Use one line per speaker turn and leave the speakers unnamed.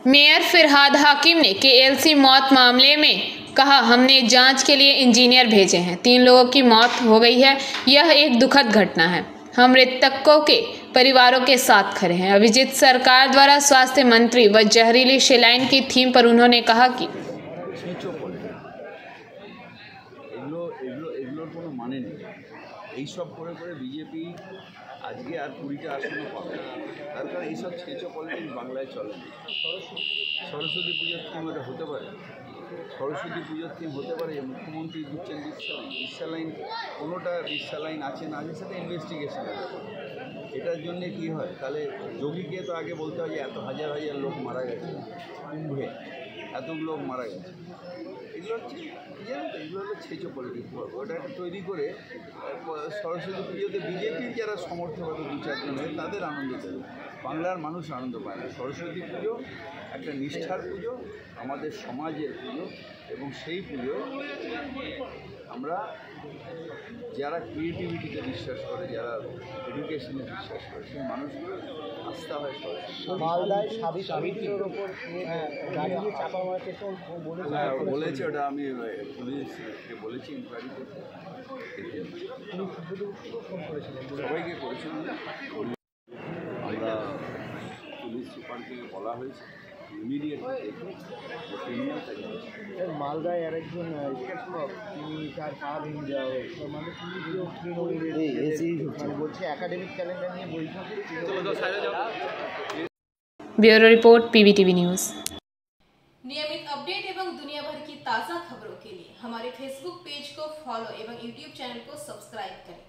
Mayor Firhad हाकिम ने KLC मौत मामले में कहा, हमने जांच के लिए इंजीनियर भेजे हैं। 3 लोगों की मौत हो गई है। यह एक दुखद घटना है। हम मृतकों के परिवारों के साथ खड़े हैं। अभिजीत सरकार द्वारा स्वास्थ्य मंत्री व जहरीली सेलाइन की थीम पर उन्होंने कहा कि
এগুলোর কোনো মানে নেই। এইসব করে করে বিজেপি আজকে আর 20টা আসনও পাবে না। তার কারণ এইসব ছেঁচো পলিটিক্স বাংলায় চলে না। সরস্বতী পুজোর থিম ওটা হতে পারে, সরস্বতী পুজোর থিম হতে পারে। মুখ্যমন্ত্রী দিচ্ছেন বিশ্ব কোনোটা বিশ্ব আছে না আছে সেটা ইনভেস্টিগেশন আছে। এটার জন্যে কী হয়, তাহলে যোগীকে তো আগে বলতে হয় যে এত হাজার হাজার লোক মারা গেছে কুম্ভে, এত লোক মারা গেছে। এগুলো হচ্ছে জানেন তো, এগুলো হলো ছেঁচো পলিটিক্স। ওটা একটা তৈরি করে সরস্বতী পুজোতে বিজেপির যারা সমর্থক হবে 2-4 জনের, তাদের আনন্দ দেবে, বাংলার মানুষ আনন্দ পায় না। সরস্বতী পুজো একটা নিষ্ঠার পুজো, আমাদের সমাজের পুজো, এবং সেই পুজো আমরা যারা ক্রিয়েটিভিটিতে বিশ্বাস করে, যারা এডুকেশনে বিশ্বাস করে, সেই মানুষগুলো আস্থা হয় সরস্বতী।
মালদায় সাবিত্রীর ওপর গাড়ি দিয়ে চাপা মারতে
বলেছে, ওটা আমি পুলিশকে বলেছি ইনকোয়ারি করতে। সবাইকে করেছিলাম, আমরা পুলিশ সুপারকে বলা হয়েছে
মালদায় আরেকজন শিক্ষক, তিনি তার পা ভেঙে যাওয়া হয়েছে, মানে তিনি বলছে একাডেমিক ক্যালেন্ডার নিয়ে বৈঠকে।
Bureau report PVTV news.
नियमित अपडेट एवं दुनिया भर की ताज़ा खबरों के लिए हमारे फेसबुक पेज को फॉलो एवं यूट्यूब चैनल को सब्सक्राइब करें।